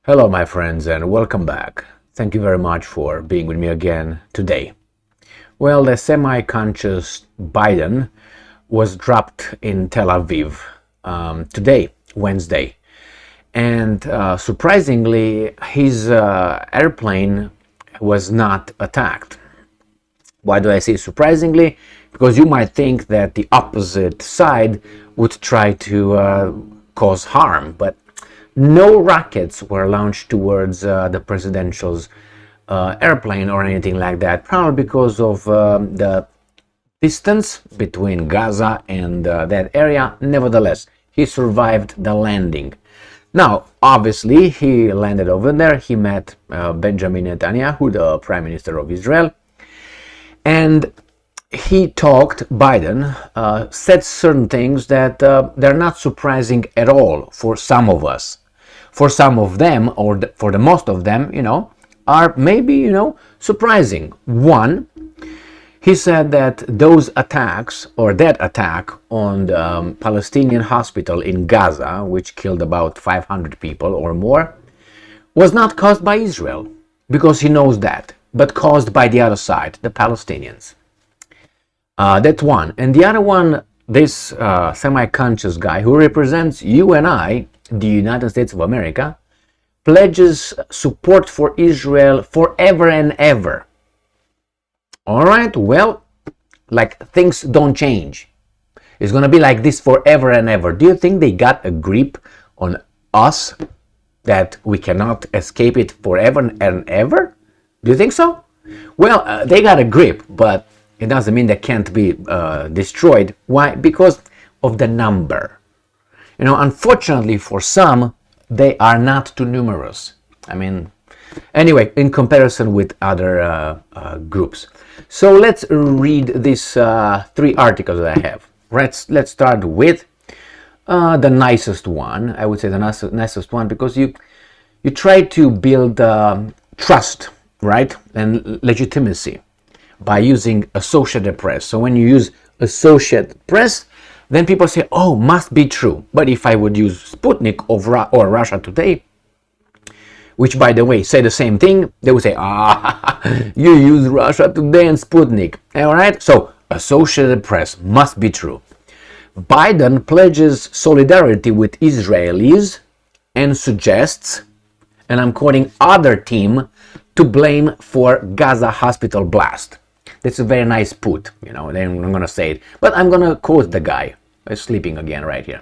Hello, my friends, and welcome back. Thank you very much for being with me again today. Well, the semi-conscious Biden was dropped in Tel Aviv today, Wednesday, and surprisingly, his airplane was not attacked. Why do I say surprisingly? Because you might think that the opposite side would try to cause harm, but no rockets were launched towards the presidential's airplane or anything like that, probably because of the distance between Gaza and that area. Nevertheless, he survived the landing. Now, obviously, he landed over there. He met Benjamin Netanyahu, the Prime Minister of Israel, and he talked, Biden said certain things that they're not surprising at all for some of us. For some of them, or for the most of them, are maybe, surprising. One, he said that those attacks, or that attack on the Palestinian hospital in Gaza, which killed about 500 people or more, was not caused by Israel, because he knows that, but caused by the other side, the Palestinians. That's one. And the other one, this semi-conscious guy who represents you and I, the United States of America, pledges support for Israel forever and ever. All right, well, like things don't change. It's going to be like this forever and ever. Do you think they got a grip on us that we cannot escape it forever and ever? Do you think so? Well, they got a grip, but it doesn't mean they can't be destroyed. Why? Because of the number. Unfortunately for some, they are not too numerous. Anyway, in comparison with other groups. So let's read these three articles that I have. Let's start with the nicest one. I would say the nicest one, because you try to build trust, right, and legitimacy by using Associated Press. So when you use Associated Press, then people say, oh, must be true. But if I would use Sputnik or Russia Today, which, by the way, say the same thing, they would say, you use Russia Today and Sputnik. All right? So Associated Press must be true. Biden pledges solidarity with Israelis and suggests, and I'm quoting, other team to blame for Gaza Hospital blast. That's a very nice put, then I'm going to say it. But I'm going to quote the guy. I'm sleeping again right here.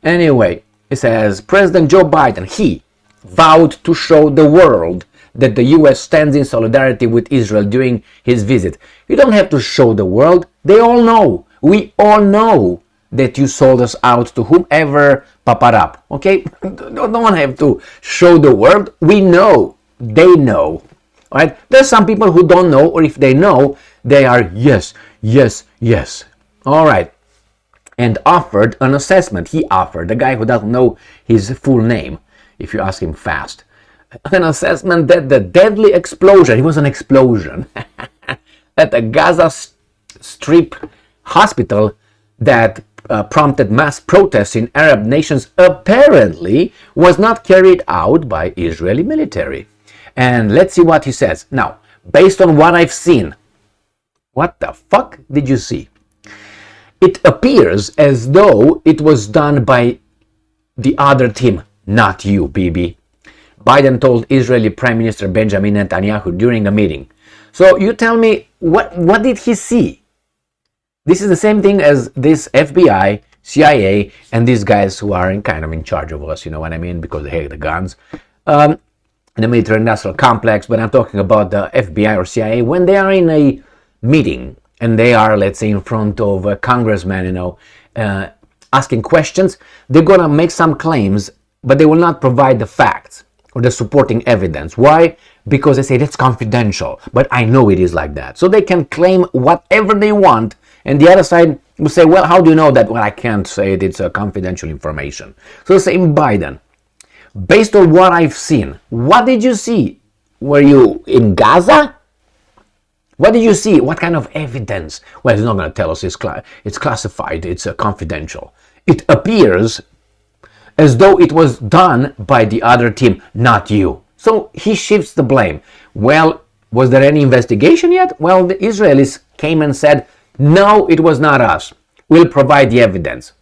Anyway, it says, President Joe Biden, he vowed to show the world that the U.S. stands in solidarity with Israel during his visit. You don't have to show the world. They all know. We all know that you sold us out to whomever popped up. Okay? Don't have to show the world. We know. They know. All right? There's some people who don't know, or if they know, they are yes, yes, yes. All right. And offered an assessment. He offered, the guy who doesn't know his full name, if you ask him fast, an assessment that the deadly explosion, it was an explosion, at the Gaza Strip hospital that prompted mass protests in Arab nations apparently was not carried out by Israeli military. And let's see what he says. Now, based on what I've seen, what the fuck did you see? It appears as though it was done by the other team, not you, Bibi. Biden told Israeli Prime Minister Benjamin Netanyahu during a meeting. So you tell me, what did he see? This is the same thing as this FBI, CIA, and these guys who are kind of in charge of us, you know what I mean, because they have the guns, in the military-industrial complex. But I'm talking about the FBI or CIA when they are in a meeting and they are, let's say, in front of a congressman, asking questions. They're gonna make some claims, but they will not provide the facts or the supporting evidence. Why? Because they say that's confidential, but I know it is like that. So they can claim whatever they want, and the other side will say, well, how do you know that? Well, I can't say it, it's confidential information. So same Biden. Based on what I've seen, what did you see? Were you in Gaza? What did you see? What kind of evidence? Well, it's not going to tell us. It's classified. It's confidential. It appears as though it was done by the other team, not you. So he shifts the blame. Well, was there any investigation yet? Well, the Israelis came and said, no, it was not us. We'll provide the evidence.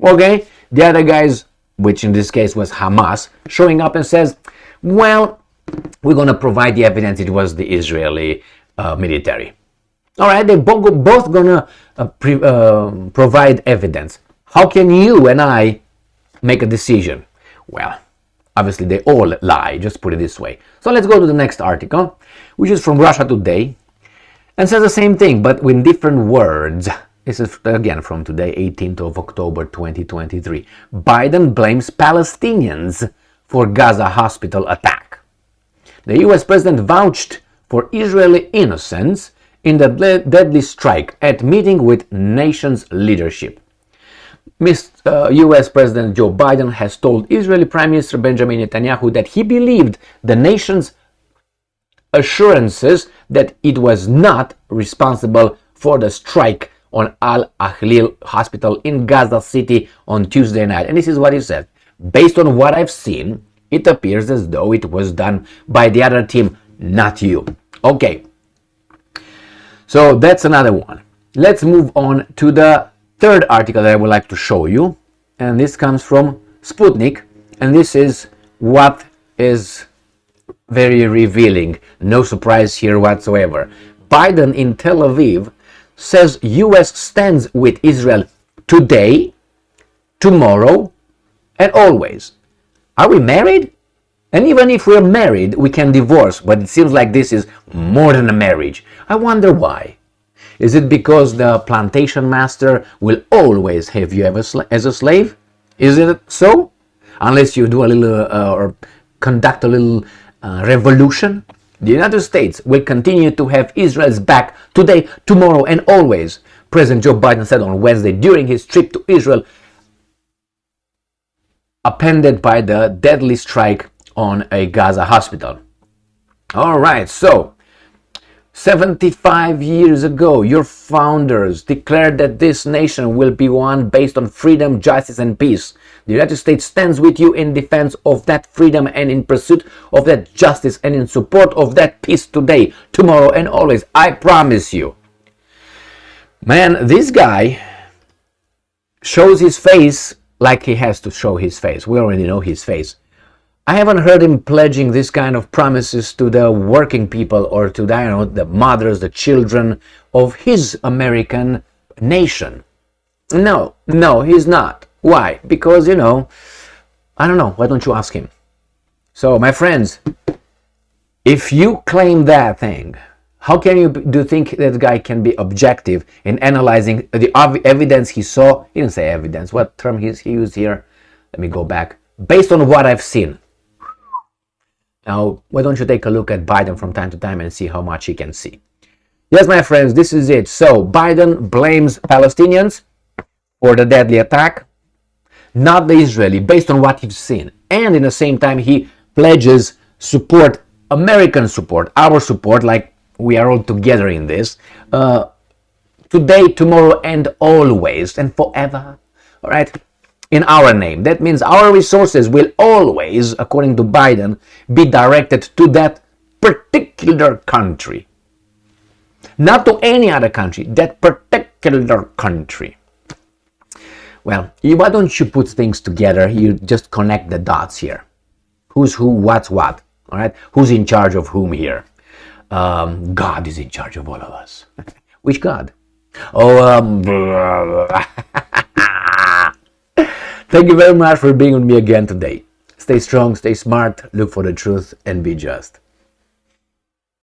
Okay, the other guys, which in this case was Hamas, showing up and says, well, we're going to provide the evidence it was the Israeli military. All right, they're both going to provide evidence. How can you and I make a decision? Well, obviously they all lie, just put it this way. So let's go to the next article, which is from Russia Today, and says the same thing, but with different words. This is again from today, 18th of October 2023. Biden blames Palestinians for Gaza Hospital attack. The US president vouched for Israeli innocence in the deadly strike at meeting with nation's leadership. US President Joe Biden has told Israeli Prime Minister Benjamin Netanyahu that he believed the nation's assurances that it was not responsible for the strike on Al-Ahlil Hospital in Gaza City on Tuesday night. And this is what he said. Based on what I've seen, it appears as though it was done by the other team, not you. Okay. So that's another one. Let's move on to the third article that I would like to show you. And this comes from Sputnik. And this is what is very revealing. No surprise here whatsoever. Biden in Tel Aviv says US stands with Israel today, tomorrow, and always. Are we married? And even if we're married, we can divorce, but it seems like this is more than a marriage. I wonder why. Is it because the plantation master will always have you as a slave? Is it so? Unless you do a little or conduct a little revolution. The United States will continue to have Israel's back today, tomorrow, and always, President Joe Biden said on Wednesday during his trip to Israel, appended by the deadly strike on a Gaza hospital. All right, so 75 years ago, your founders declared that this nation will be one based on freedom, justice, and peace. The United States stands with you in defense of that freedom and in pursuit of that justice and in support of that peace today, tomorrow, and always. I promise you. Man, this guy shows his face like he has to show his face. We already know his face. I haven't heard him pledging this kind of promises to the working people or to the mothers, the children of his American nation. No, he's not. Why? Because, I don't know. Why don't you ask him? So, my friends, if you claim that thing, how can you think that guy can be objective in analyzing the evidence he saw? He didn't say evidence. What term he used here? Let me go back. Based on what I've seen. Now, why don't you take a look at Biden from time to time and see how much he can see? Yes, my friends, this is it. So, Biden blames Palestinians for the deadly attack, not the Israeli, based on what he's seen. And in the same time, he pledges support, American support, our support, like we are all together in this, today, tomorrow, and always, and forever. All right? In our name. That means our resources will always, according to Biden, be directed to that particular country. Not to any other country, that particular country. Well, why don't you put things together? You just connect the dots here. Who's who, what's what. All right? Who's in charge of whom here? God is in charge of all of us. Which God? Thank you very much for being with me again today. Stay strong, stay smart, look for the truth, and be just.